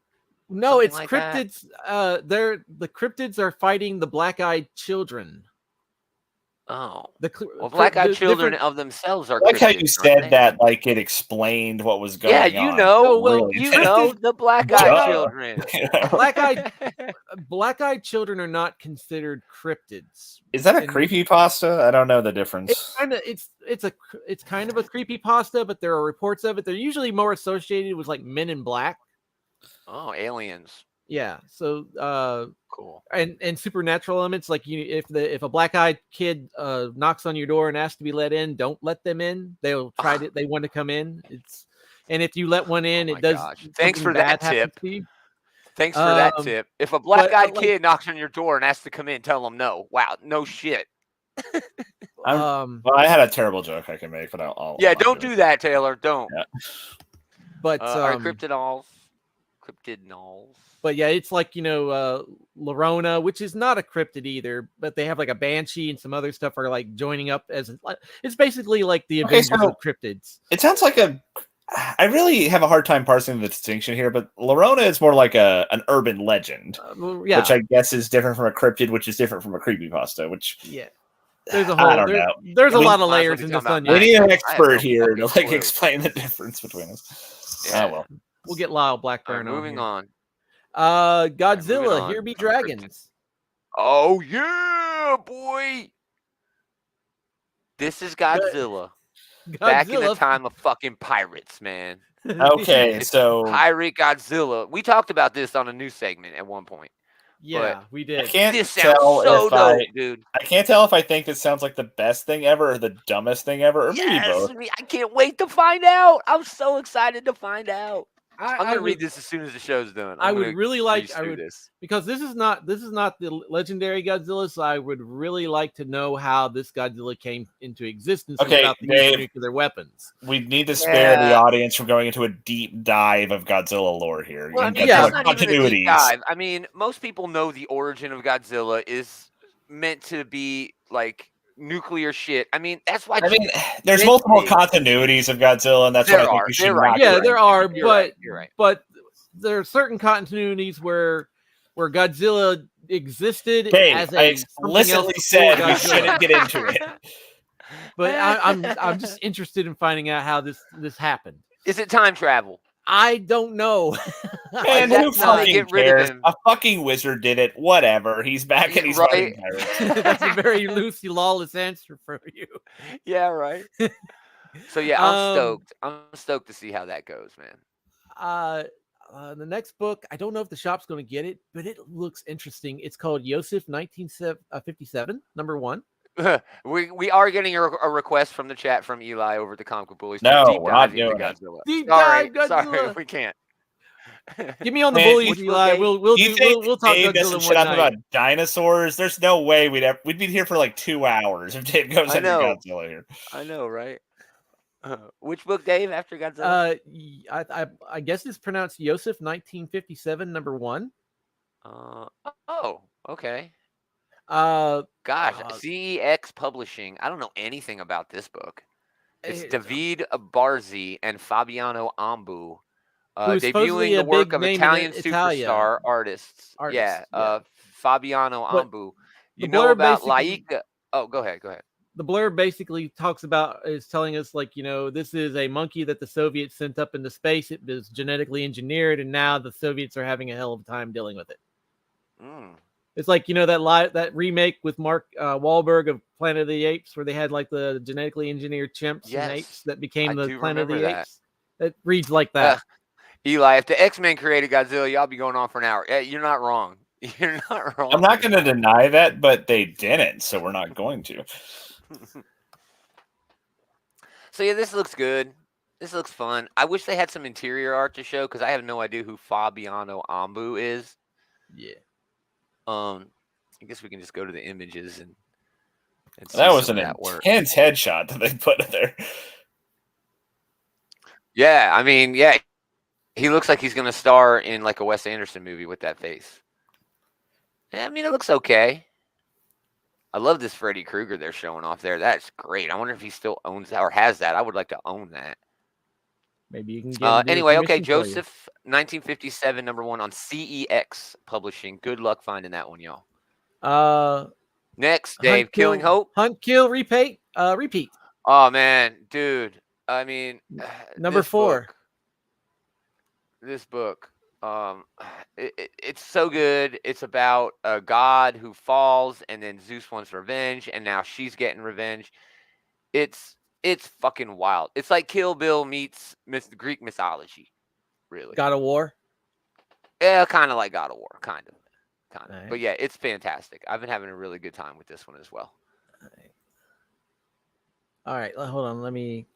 No, Something it's like that? cryptids. The cryptids are fighting the black-eyed children. Oh, The well, black-eyed children different. of themselves are I like how cryptids, you aren't said they? that like it explained what was Yeah, going you on. know, Oh well, Really? the black-eyed Black-eyed children. black-eyed black-eyed children are not considered cryptids. Is that a And creepypasta? I don't know the difference. it's kind of a creepypasta, but there are reports of it. They're usually more associated with like Men in Black. Oh, aliens. Yeah. So Cool. and supernatural elements, like if a black-eyed kid knocks on your door and asks to be let in, don't let them in. They'll try to they want to come in. And if you let one in, Oh my it does gosh. Thanks something for bad that happens tip. to you. Thanks for that Um, tip. If a but black-eyed like kid knocks on your door and asks to come in, tell them no. Wow, no shit. um Well, I had a terrible joke I can make, but I'll Yeah, not don't do it. do that, Taylor. Don't. Yeah. but Are cryptidols? Cryptidols. but yeah, it's like Lorona, which is not a cryptid either, but they have like a banshee and some other stuff are like joining up as it's basically like the Okay, Avengers so of cryptids. it sounds like I really have a hard time parsing the distinction here, but Lorona is more like an urban legend, Yeah, which I guess is different from a cryptid, which is different from a creepypasta, which yeah. There's a I whole don't know. there's a We- lot of might as well layers be in talking this about onion. We need an I have expert no here to fucking like clue. explain the difference between us. Yeah. Oh well. We'll get Lyle All Blackburn right, moving on on. here. Godzilla, on Here Be from Dragons. Oh yeah, boy. This is Godzilla. Back in the Godzilla. time of fucking pirates, man. Okay, so Pirate Godzilla. We talked about this on a news segment at one point. Yeah, we I did. can't This sounds tell so if dope, dude. I can't tell if I think this sounds like the best thing ever or the dumbest thing ever, or maybe Yes, both. I can't wait to find out. I'm so excited to find out. I'm I gonna read would this as soon as the show's done. I I'm would gonna really like breeze I through would this. because this is not the legendary Godzilla, so I would really like to know how this Godzilla came into existence Okay, without the use of Dave. nuclear weapons. We need to spare the Yeah. audience from going into a deep dive of Godzilla lore here. Well, I and mean, yeah, it's Godzilla not even a deep continuities. dive. I mean, most people know the origin of Godzilla is meant to be like nuclear shit. I mean, that's why. I mean, there's Jet multiple Li- continuities of Godzilla, and that's why I There think are. we should There are. not. Yeah, get there into are, it. You're right. You're right. but there are certain continuities where Godzilla existed Okay, as I a explicitly something said else we before Godzilla. shouldn't get into it. But I'm just interested in finding out how this happened. Is it time travel? I don't know. Man, That's who how they fucking get rid of cares? him. A fucking wizard did it. Whatever. He's back and he's Right. fighting pirates. That's a very loosey lawless answer from you. Yeah, right. So yeah, I'm Um, stoked. I'm stoked to see how that goes, man. The next book, I don't know if the shop's going to get it, but it looks interesting. It's called Yosef 1957, number 1. we are getting a request from the chat from Eli over at the Comic Book Bullies. No, to deep we're not dive into doing it. Godzilla. Deep Sorry, dive sorry, Godzilla. we can't. Get me on the Man, bullies, which book, Eli. Dave? We'll You do think we'll talk Dave Godzilla doesn't one shut up night. about dinosaurs? There's no way we'd be here for like 2 hours if Dave goes I into know. Godzilla here. I know, right? Which book, Dave? After Godzilla? I guess it's pronounced Yosef 1957, number 1. Oh, okay. Uh, Gosh, uh, CEX Publishing. I don't know anything about this book. It's It- David Barzi and Fabiano Ambu, Who's supposedly debuting a the work big of name in Italian Italia. superstar artists. Artist, Yeah, Fabiano But Ambu. the You know blurb about basically- Laika? Oh, go ahead. the blurb basically is telling us like, this is a monkey that the Soviets sent up into space. It was genetically engineered, and now the Soviets are having a hell of a time dealing with it. Mm. It's like, that remake with Mark Wahlberg of Planet of the Apes, where they had like the genetically engineered chimps and Yes, apes that became I the do Planet of the remember that. Apes. It reads like that. Eli, if the X-Men created Godzilla, y'all be going on for an hour. Yeah, you're not wrong. You're not wrong. I'm not going to deny that, but they didn't, so we're not going to. So yeah, this looks good. This looks fun. I wish they had some interior art to show because I have no idea who Fabiano Ambu is. Yeah. I guess we can just go to the images and see That was some an of that work. intense headshot that they put there. Yeah, I mean, yeah, he looks like he's gonna star in like a Wes Anderson movie with that face. Yeah, I mean, it looks okay. I love this Freddy Krueger they're showing off there. That's great. I wonder if he still owns that or has that. I would like to own that. Maybe you can get Anyway, okay, Joseph 1957, #1 on CEX Publishing. Good luck finding that one, y'all. Hunt, Next, Dave, Killing Hope. Hunt, Kill, Repeat. Repeat. Oh man, dude. I mean, Number 4. This book, it's so good. It's about a god who falls, and then Zeus wants revenge, and now she's getting revenge. It's fucking wild. It's like Kill Bill meets Greek mythology, really. God of War. Yeah, kind of like God of War, kind of. Right. But yeah, it's fantastic. I've been having a really good time with this one as well. All right, hold on. Let me.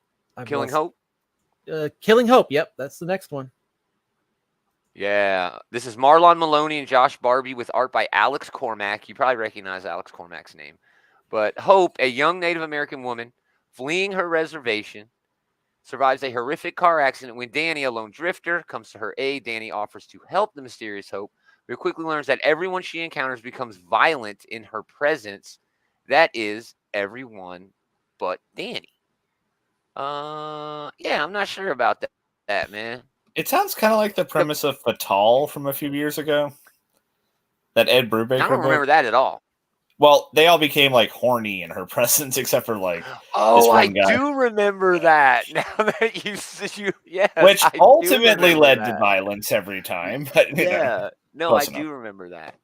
Killing Hope. Killing Hope. Yep, that's the next one. Yeah, this is Marlon Maloney and Josh Barbie with art by Alex Cormack. You probably recognize Alex Cormack's name. But Hope, a young Native American woman fleeing her reservation, survives a horrific car accident when Danny, a lone drifter, comes to her aid. Danny offers to help the mysterious Hope, but quickly learns that everyone she encounters becomes violent in her presence. That is everyone but Danny. Yeah, I'm not sure about that, man. It sounds kind of like the premise of Fatal from a few years ago. That Ed Brubaker I don't remember book. that at all. Well, they all became like horny in her presence, except for like this Oh, I one guy. do remember that. Now that you yes, Which I do ultimately remember led to that. violence every time. But you know, Yeah, no, close I enough. do remember that.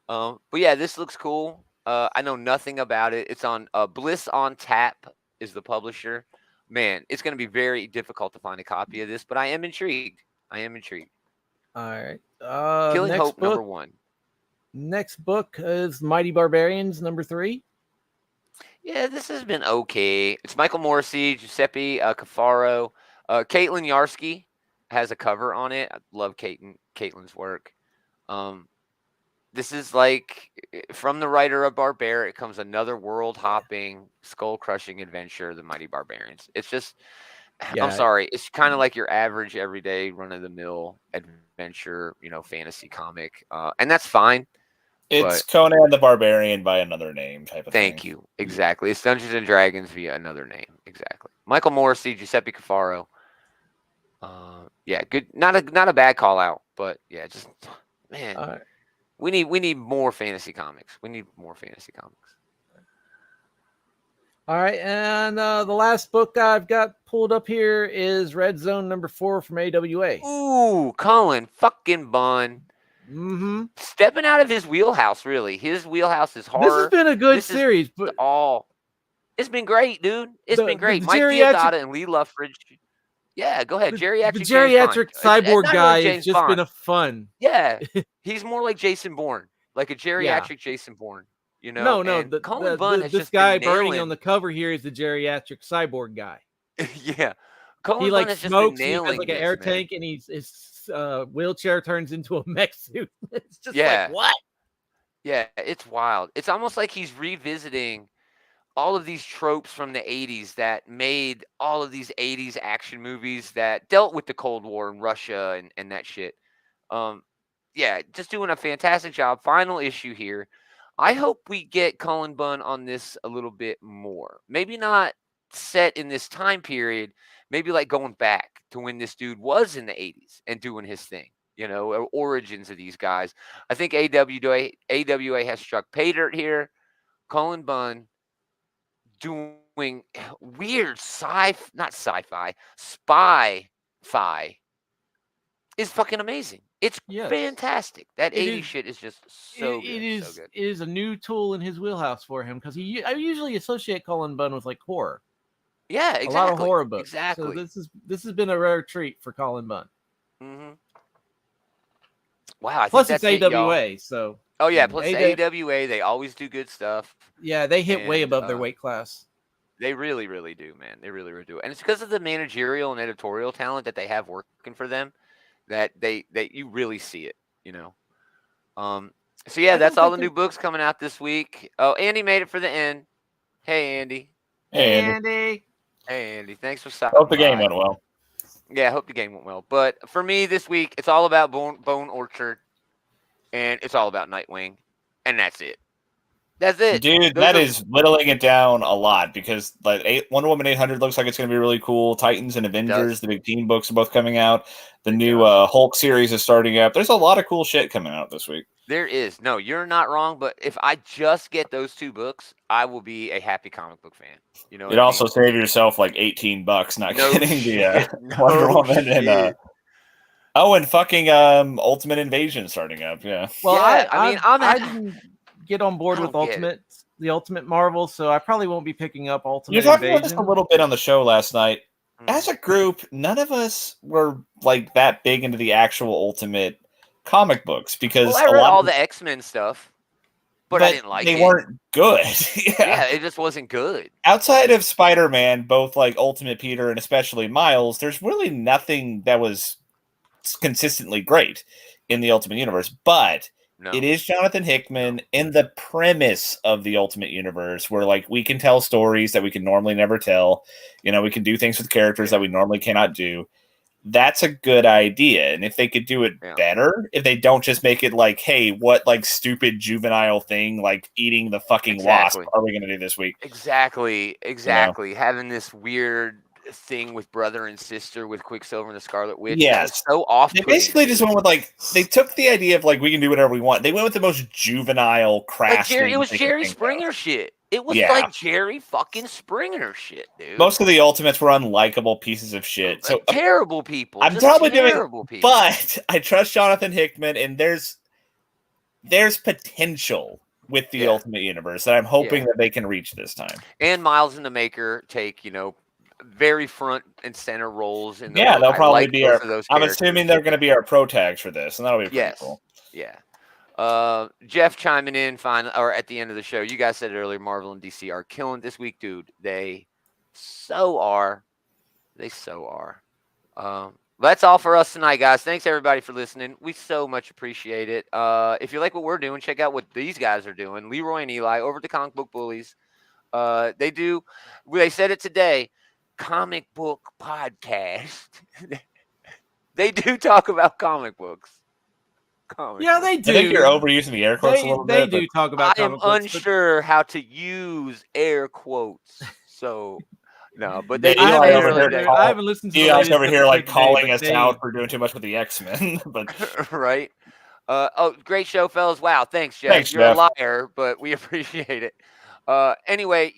But yeah, this looks cool. I know nothing about it. It's on Bliss on Tap is the publisher. Man, it's going to be very difficult to find a copy of this, but I am intrigued. All right. Killing Next Hope, book. #1. Next book is Mighty Barbarians, number 3. Yeah, this has been okay. It's Michael Morrissey, Giuseppe Cafaro, Caitlin Yarsky has a cover on it. I love Caitlin's work. This is like from the writer of Barbaric comes another world-hopping, skull-crushing adventure, The Mighty Barbarians. It's just, I'm sorry, it's kind of like your average, everyday, run-of-the-mill adventure, fantasy comic, and that's fine. It's Conan the Barbarian by another name type of thing. Thank you. Exactly. It's Dungeons and Dragons via another name. Exactly. Michael Morrissey, Giuseppe Cafaro. Yeah, good. Not a bad call out, but yeah, just man. We need more fantasy comics. We need more fantasy comics. All right, and the last book I've got pulled up here is Red Zone number 4 from AWA. Ooh, Colin fucking Bunn. Mm-hmm. Stepping out of his wheelhouse, really. His wheelhouse is horror. This has been a good series, but it's been great, dude. It's been great. Mike Deodato and Lee Luffridge. Yeah, go ahead. The geriatric cyborg guy really has just been a fun. Yeah, he's more like Jason Bourne, like a geriatric Jason Bourne. No, Colin Bunn has this just guy been burning on the cover here is the geriatric cyborg guy. Yeah, Colin he Bunn like has smokes. Just been nailing he has like an air tank, and his wheelchair turns into a mech suit. It's just like what? Yeah, it's wild. It's almost like he's revisiting all of these tropes from the 80s that made all of these 80s action movies that dealt with the Cold War and Russia and that shit. Yeah, just doing a fantastic job. Final issue here. I hope we get Colin Bunn on this a little bit more. Maybe not set in this time period, maybe like going back to when this dude was in the 80s and doing his thing, origins of these guys. I think AWA has struck pay dirt here. Colin Bunn doing weird spy-fi is fucking amazing. It's fantastic. That 80s shit is just so good. It is a new tool in his wheelhouse for him because I usually associate Colin Bunn with like horror. Yeah, exactly. A lot of horror books. Exactly. So this has been a rare treat for Colin Bunn. Mm-hmm. Wow. Plus it's AWA. So plus AWA. They always do good stuff. Yeah, they hit way above their weight class. They really, really do, man. They really, really do. And it's because of the managerial and editorial talent that they have working for them that you really see it, So yeah, that's all the new books coming out this week. Oh, Andy made it for the end. Hey, Andy. Hey, Andy. Hey, Andy. Thanks for stopping. Hope the game went well. Yeah, I hope the game went well. But for me this week, it's all about Bone Orchard, and it's all about Nightwing, and that's it. That's it. Dude, Those that are- is whittling it down a lot because like Wonder Woman 800 looks like it's going to be really cool. Titans and Avengers, the big team books are both coming out. The new Hulk series is starting up. There's a lot of cool shit coming out this week. There is. No, you're not wrong. But if I just get those 2 books, I will be a happy comic book fan. You know, You'd also save yourself like $18 not No getting shit. the Wonder Woman shit. and and fucking Ultimate Invasion starting up. Yeah. Well, Yeah, I didn't get on board I with don't get the Ultimate Marvel, so I probably won't be picking up Ultimate You talked Invasion. about this a little bit on the show last night. As a group, none of us were like that big into the actual Ultimate comic books because I read all the X-Men stuff, but I didn't like it. They weren't good. Yeah, it just wasn't good. Outside of Spider-Man, both like Ultimate Peter and especially Miles, there's really nothing that was consistently great in the Ultimate Universe. But it is Jonathan Hickman in the premise of the Ultimate Universe where like we can tell stories that we can normally never tell. You know, we can do things with characters that we normally cannot do. That's a good idea. And if they could do it better, if they don't just make it like, hey, what like stupid juvenile thing like eating the fucking wasp are we going to do this week? Exactly. You know? Having this weird thing with brother and sister with Quicksilver and the Scarlet Witch. Yes. So off. They basically just went with like, they took the idea of like, we can do whatever we want. They went with the most juvenile, crass like it was Jerry Springer shit. It was like Jerry fucking Springer shit, dude. Most of the Ultimates were unlikable pieces of shit. So terrible people. I'm probably doing it, but I trust Jonathan Hickman, and there's potential with the Ultimate Universe that I'm hoping that they can reach this time. And Miles and the Maker take, you know, very front and center roles in the book. They'll probably like be our. I'm assuming they're going to be our pro tags for this, and that'll be pretty cool. Yeah. Jeff chiming in or at the end of the show. You guys said it earlier, Marvel and DC are killing this week, dude. They so are. That's all for us tonight, guys. Thanks everybody for listening. We so much appreciate it. If you like what we're doing, check out what these guys are doing. Leroy and Eli over at the Comic Book Bullies. They said it today, comic book podcast. They do talk about comic books. Yeah, they do. I think you're overusing the air quotes a little bit. They do talk about. I am unsure how to use air quotes, so no. But they. I haven't listened to. Eli's over here like calling us out for doing too much with the X-Men, but right. Great show, fellas! Wow, thanks, Jeff. You're a liar, but we appreciate it. Anyway,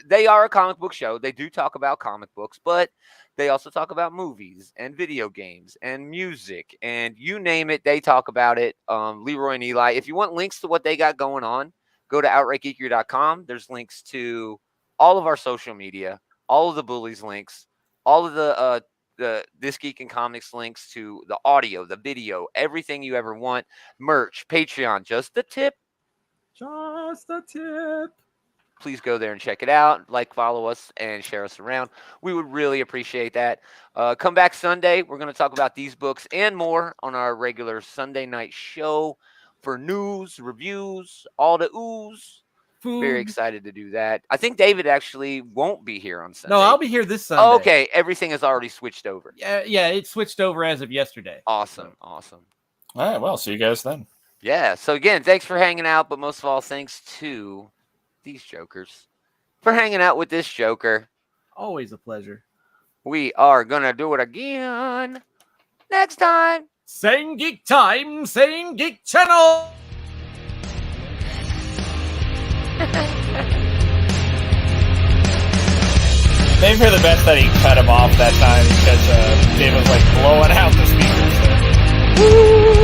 they are a comic book show. They do talk about comic books, but they also talk about movies and video games and music and you name it, they talk about it. Leroy and Eli. If you want links to what they got going on, go to outrightgeekery.com. There's links to all of our social media, all of the Bullies links, all of the This Geek and Comics links to the audio, the video, everything you ever want. Merch, Patreon, just the tip. Please go there and check it out. Like, follow us, and share us around. We would really appreciate that. Come back Sunday. We're going to talk about these books and more on our regular Sunday night show for news, reviews, all the ooze. Food. Very excited to do that. I think David actually won't be here on Sunday. No, I'll be here this Sunday. Oh, okay, everything has already switched over. Yeah, it switched over as of yesterday. Awesome. All right, well, see you guys then. Yeah, so again, thanks for hanging out, but most of all, thanks to these jokers for hanging out with this joker. Always a pleasure. We are gonna do it again next time. Same geek time, same geek channel. Maybe for the best that he cut him off that time because Dave was like blowing out the speakers. Woo!